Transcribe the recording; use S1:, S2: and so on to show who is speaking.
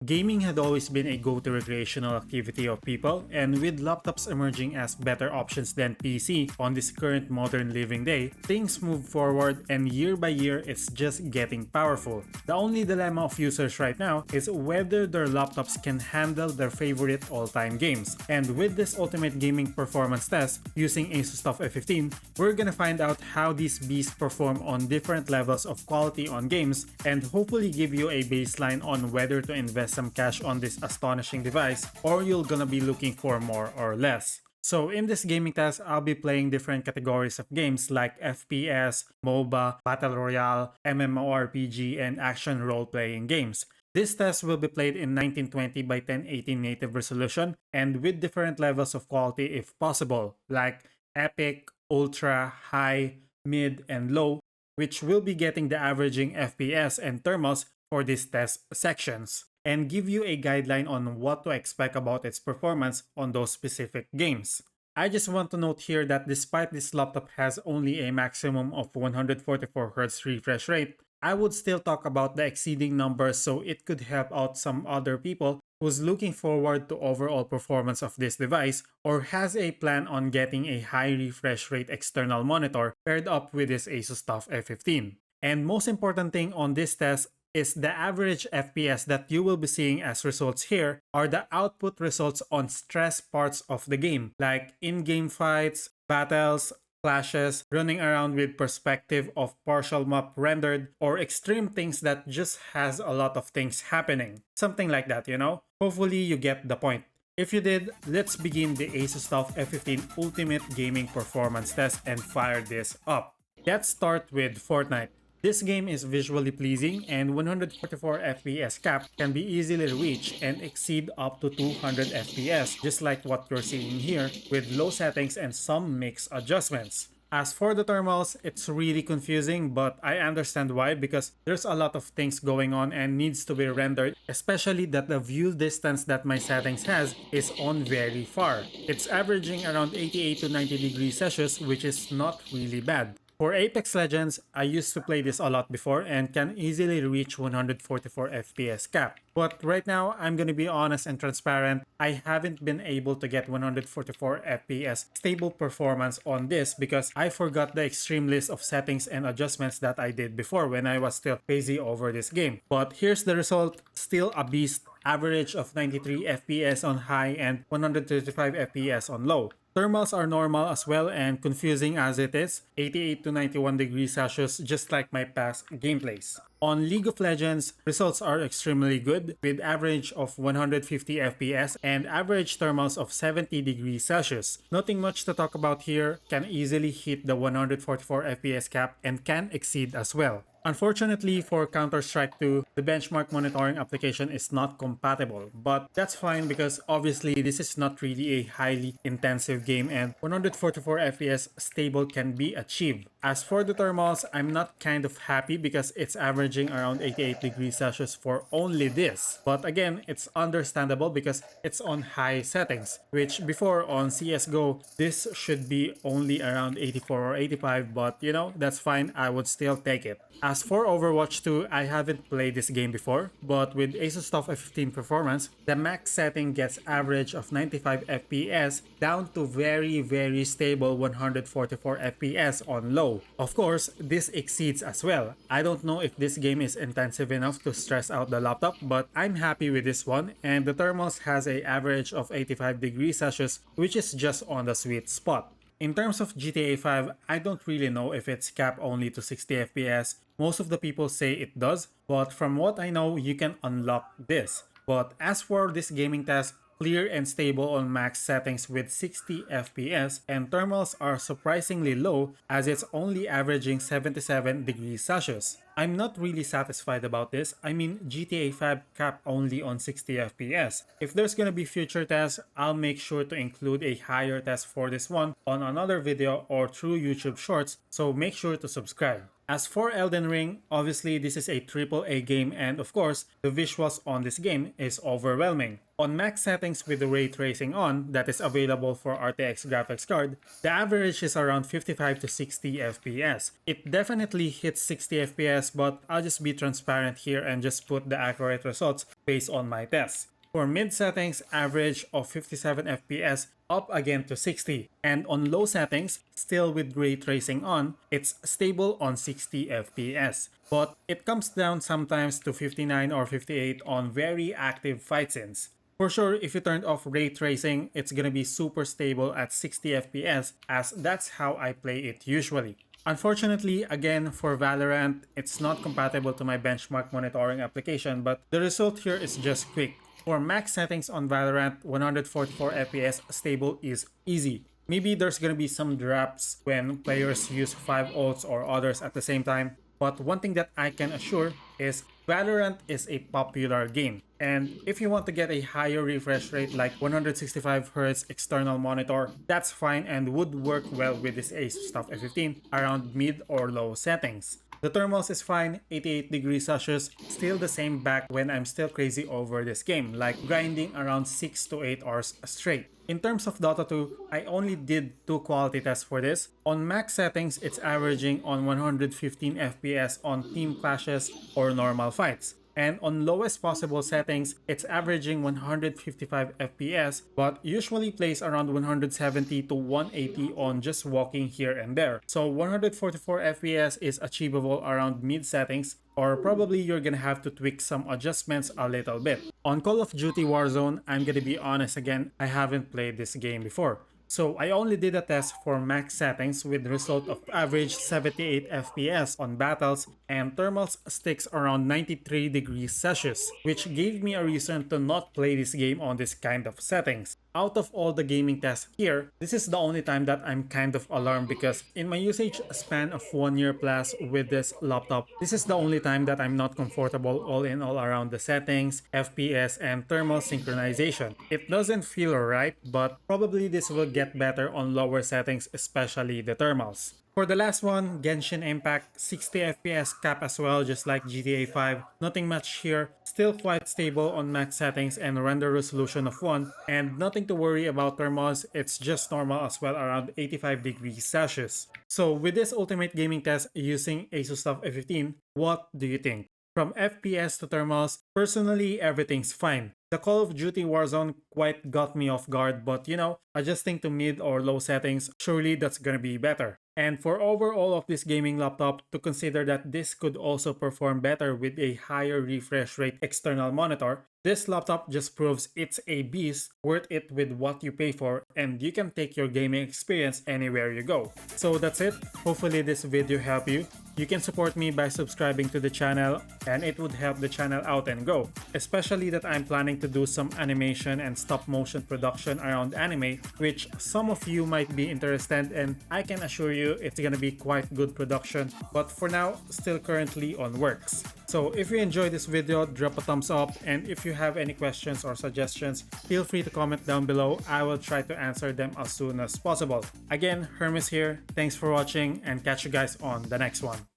S1: Gaming had always been a go-to recreational activity of people, and with laptops emerging as better options than PC on this current modern living day, things move forward and year by year it's just getting powerful. The only dilemma of users right now is whether their laptops can handle their favorite all-time games. And with this ultimate gaming performance test using Asus Tuf F15, we're gonna find out how these beasts perform on different levels of quality on games and hopefully give you a baseline on whether to invest some cash on this astonishing device or you're gonna be looking for more or less. So in this gaming test, I'll be playing different categories of games like FPS, MOBA, Battle Royale, MMORPG, and action role-playing games. This test will be played in 1920 by 1080 native resolution and with different levels of quality if possible, like Epic, Ultra, High, Mid, and Low, which will be getting the averaging FPS and thermals for these test sections, and give you a guideline on what to expect about its performance on those specific games. I just want to note here that despite this laptop has only a maximum of 144Hz refresh rate, I would still talk about the exceeding numbers so it could help out some other people who's looking forward to overall performance of this device or has a plan on getting a high refresh rate external monitor paired up with this Asus Tuf F15. And most important thing on this test is the average FPS that you will be seeing as results here are the output results on stress parts of the game, like in-game fights, battles, clashes, running around with perspective of partial map rendered, or extreme things that just has a lot of things happening. Something like that, you know? Hopefully you get the point. If you did, let's begin the Asus Tuf F15 Ultimate Gaming Performance Test and fire this up. Let's start with Fortnite. This game is visually pleasing and 144 FPS cap can be easily reached and exceed up to 200 FPS, just like what you're seeing here with low settings and some mix adjustments. As for the thermals, it's really confusing, but I understand why because there's a lot of things going on and needs to be rendered, especially that the view distance that my settings has is on very far. It's averaging around 88 to 90 degrees Celsius, which is not really bad. For Apex Legends, I used to play this a lot before and can easily reach 144 FPS cap. But right now, I'm gonna be honest and transparent, I haven't been able to get 144 FPS stable performance on this because I forgot the extreme list of settings and adjustments that I did before when I was still crazy over this game. But here's the result, still a beast, average of 93 FPS on high and 135 FPS on low. Thermals are normal as well and confusing as it is, 88 to 91 degrees Celsius just like my past gameplays. On League of Legends, results are extremely good with average of 150 FPS and average thermals of 70 degrees Celsius. Nothing much to talk about here, can easily hit the 144 FPS cap and can exceed as well. Unfortunately for Counter-Strike 2, the benchmark monitoring application is not compatible, but that's fine because obviously this is not really a highly intensive game and 144 FPS stable can be achieved. As for the thermals, I'm not kind of happy because it's averaging around 88 degrees Celsius for only this. But again, it's understandable because it's on high settings, which before on CSGO, this should be only around 84 or 85, but you know, that's fine, I would still take it. As for Overwatch 2, I haven't played this game before, but with Asus Tuf F15 performance, the max setting gets average of 95 FPS down to very stable 144 FPS on low. Of course, this exceeds as well. I don't know if this game is intensive enough to stress out the laptop, but I'm happy with this one, and the thermals has a average of 85 degrees Celsius, which is just on the sweet spot. In terms of GTA 5, I don't really know if it's capped only to 60 FPS. Most of the people say it does, but from what I know, you can unlock this. But as for this gaming test, clear and stable on max settings with 60 FPS and thermals are surprisingly low as it's only averaging 77 degrees Celsius. I'm not really satisfied about this. I mean, GTA 5 capped only on 60 FPS. If there's gonna be future tests, I'll make sure to include a higher test for this one on another video or through YouTube Shorts, so make sure to subscribe. As for Elden Ring, obviously this is a AAA game and of course, the visuals on this game is overwhelming. On max settings with the ray tracing on that is available for RTX graphics card, the average is around 55 to 60 FPS. It definitely hits 60 FPS, but I'll just be transparent here and just put the accurate results based on my tests. For mid settings, average of 57 FPS up again to 60. And on low settings, still with ray tracing on, it's stable on 60 FPS. But it comes down sometimes to 59 or 58 on very active fight scenes. For sure, if you turned off ray tracing, it's gonna be super stable at 60 FPS as that's how I play it usually. Unfortunately, again, for Valorant, it's not compatible to my benchmark monitoring application, but the result here is just quick. For max settings on Valorant, 144 FPS stable is easy. Maybe there's gonna be some drops when players use 5 ults or others at the same time, but one thing that I can assure is Valorant is a popular game. And if you want to get a higher refresh rate like 165Hz external monitor, that's fine and would work well with this Asus Tuf F15 around mid or low settings. The thermals is fine, 88 degrees Celsius, still the same back when I'm still crazy over this game, like grinding around 6 to 8 hours straight. In terms of Dota 2, I only did 2 quality tests for this. On max settings, it's averaging on 115 FPS on team clashes or normal fights. And on lowest possible settings, it's averaging 155 FPS, but usually plays around 170 to 180 on just walking here and there. So 144 FPS is achievable around mid settings, or probably you're gonna have to tweak some adjustments a little bit. On Call of Duty Warzone, I'm gonna be honest again, I haven't played this game before. So I only did a test for max settings with result of average 78 FPS on battles and thermals sticks around 93 degrees Celsius, which gave me a reason to not play this game on this kind of settings. Out of all the gaming tests here, this is the only time that I'm kind of alarmed because in my usage span of 1 year plus with this laptop, this is the only time that I'm not comfortable all in all around the settings, FPS, and thermal synchronization. It doesn't feel right, but probably this will get better on lower settings, especially the thermals. For the last one, Genshin Impact, 60 FPS cap as well, just like GTA 5. Nothing much here, still quite stable on max settings and render resolution of 1, and nothing to worry about thermals, it's just normal as well around 85 degrees Celsius. So with this ultimate gaming test using Asus Tuf F15, what do you think? From FPS to thermals, personally everything's fine. The Call of Duty Warzone quite got me off guard, but you know, adjusting to mid or low settings, surely that's gonna be better. And for overall of this gaming laptop, to consider that this could also perform better with a higher refresh rate external monitor, this laptop just proves it's a beast, worth it with what you pay for, and you can take your gaming experience anywhere you go. So that's it. Hopefully this video helped you. You can support me by subscribing to the channel and it would help the channel out and grow. Especially that I'm planning to do some animation and stop motion production around anime, which some of you might be interested in. I can assure you it's gonna be quite good production, but for now, still currently on works. So if you enjoyed this video, drop a thumbs up, and if you have any questions or suggestions, feel free to comment down below. I will try to answer them as soon as possible. Again, Hermes here, thanks for watching, and catch you guys on the next one.